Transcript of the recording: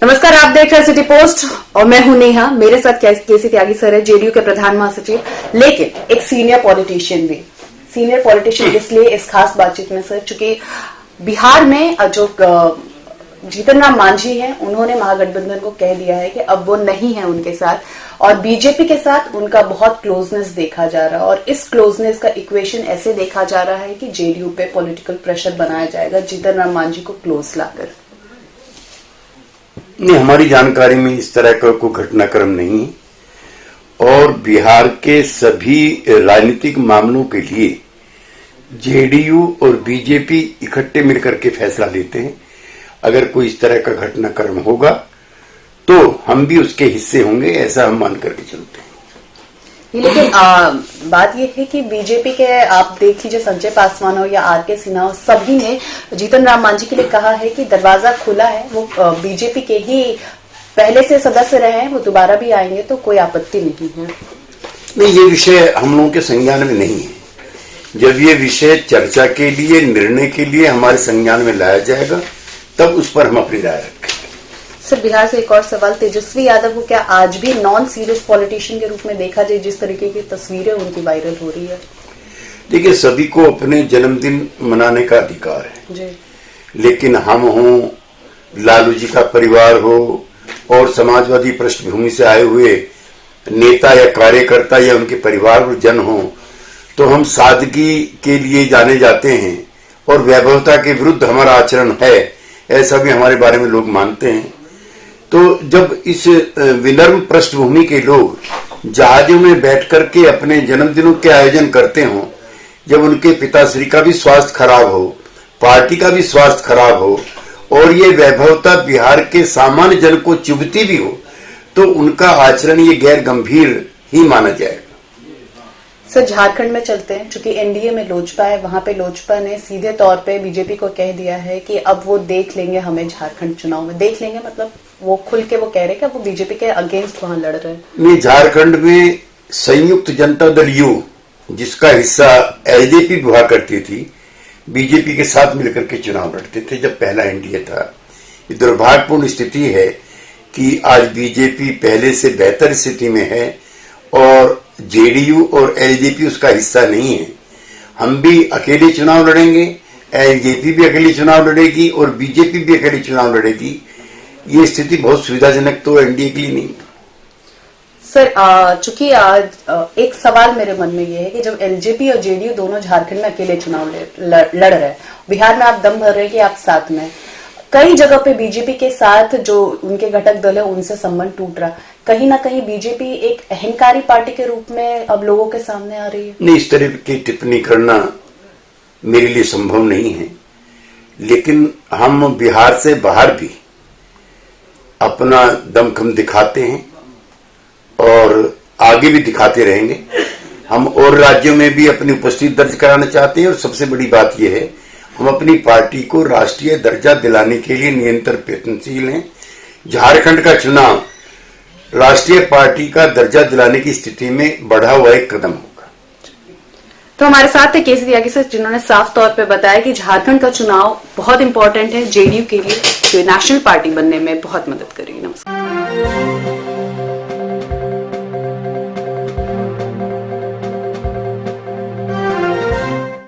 नमस्कार, आप देख रहे हैं सिटी पोस्ट और मैं हूं नेहा। मेरे साथ केसी त्यागी सर है, जेडीयू के प्रधान महासचिव, लेकिन एक सीनियर पॉलिटिशियन भी। सीनियर पॉलिटिशियन इसलिए इस खास बातचीत में सर, चूंकि बिहार में जो जीतन राम मांझी हैं, उन्होंने महागठबंधन को कह दिया है कि अब वो नहीं है उनके साथ और बीजेपी के साथ उनका बहुत क्लोजनेस देखा जा रहा है और इस क्लोजनेस का इक्वेशन ऐसे देखा जा रहा है कि जेडीयू पे पॉलिटिकल प्रेशर बनाया जाएगा जीतन राम मांझी को क्लोज लाकर। नहीं, हमारी जानकारी में इस तरह का कोई घटनाक्रम नहीं और बिहार के सभी राजनीतिक मामलों के लिए जेडीयू और बीजेपी इकट्ठे मिलकर के फैसला लेते हैं। अगर कोई इस तरह का घटनाक्रम होगा तो हम भी उसके हिस्से होंगे, ऐसा हम मान करके चलते हैं। लेकिन बात यह है कि बीजेपी के आप देख लीजिए, संजय पासवान हो या आर के सिन्हा हो, सभी ने जीतन राम मांझी के लिए कहा है कि दरवाजा खुला है, वो बीजेपी के ही पहले से सदस्य रहे हैं, वो दोबारा भी आएंगे तो कोई आपत्ति नहीं है। नहीं, ये विषय हम लोगों के संज्ञान में नहीं है। जब ये विषय चर्चा के लिए, निर्णय के लिए हमारे संज्ञान में लाया जाएगा तब उस पर हम अपनी राय रखेंगे। सर, बिहार से एक और सवाल, तेजस्वी यादव को क्या आज भी नॉन सीरियस पॉलिटिशियन के रूप में देखा जाए, जिस तरीके की तस्वीरें उनकी वायरल हो रही है? देखिए, सभी को अपने जन्मदिन मनाने का अधिकार है जी। लेकिन हम हों, लालू जी का परिवार हो और समाजवादी पृष्ठभूमि से आए हुए नेता या कार्यकर्ता या उनके परिवार जन हो, तो हम सादगी के लिए जाने जाते हैं और वैभवता के विरुद्ध हमारा आचरण है, ऐसा भी हमारे बारे में लोग मानते हैं। तो जब इस विनम्र पृष्ठभूमि के लोग जहाजों में बैठ करके अपने जन्मदिनों के आयोजन करते हों, जब उनके पिताश्री का भी स्वास्थ्य खराब हो, पार्टी का भी स्वास्थ्य खराब हो और ये वैभवता बिहार के सामान्य जन को चुभती भी हो, तो उनका आचरण ये गैर गंभीर ही माना जाएगा। सर, झारखंड में चलते हैं, चूंकि एनडीए में लोजपा है, वहां पे लोजपा ने सीधे तौर पे बीजेपी को कह दिया है कि अब वो देख लेंगे हमें झारखंड चुनाव में। देख लेंगे मतलब वो खुल के वो कह रहे हैं कि वो बीजेपी के अगेंस्ट वहां लड़ रहे हैं। नहीं, झारखंड में संयुक्त जनता दल यू, जिसका हिस्सा एलजेपी हुआ करती थी, बीजेपी के साथ मिलकर के चुनाव लड़ते थे जब पहला एनडीए था। ये दुर्भाग्यपूर्ण स्थिति है कि आज बीजेपी पहले से बेहतर स्थिति में है और जेडीयू और एलजेपी उसका हिस्सा नहीं है। हम भी अकेले चुनाव लड़ेंगे, एलजेपी भी अकेले चुनाव लड़ेगी और बीजेपी भी अकेले चुनाव लड़ेगी। ये स्थिति बहुत सुविधाजनक तो एनडीए के लिए नहीं। सर, चूंकि आज एक सवाल मेरे मन में ये है कि जब एलजेपी और जेडीयू दोनों झारखंड में अकेले चुनाव लड़ रहे हैं, बिहार में आप दम भर रहे हैं कि आप साथ में, कई जगह पे बीजेपी के साथ जो उनके घटक दल है उनसे संबंध टूट रहा, कहीं ना कहीं बीजेपी एक अहंकारी पार्टी के रूप में अब लोगों के सामने आ रही है। नहीं, इस तरह की टिप्पणी करना मेरे लिए संभव नहीं है, लेकिन हम बिहार से बाहर भी अपना दमखम दिखाते हैं और आगे भी दिखाते रहेंगे। हम और राज्यों में भी अपनी उपस्थिति दर्ज कराना चाहते हैं और सबसे बड़ी बात यह है, हम अपनी पार्टी को राष्ट्रीय दर्जा दिलाने के लिए निरंतर प्रयत्नशील हैं। झारखंड का चुनाव राष्ट्रीय पार्टी का दर्जा दिलाने की स्थिति में बढ़ा हुआ एक कदम होगा। तो हमारे साथ थे केसी त्यागी सर, जिन्होंने साफ तौर पे बताया कि झारखंड का चुनाव बहुत इंपॉर्टेंट है जेडीयू के लिए, जो नेशनल पार्टी बनने में बहुत मदद करेगी। नमस्कार।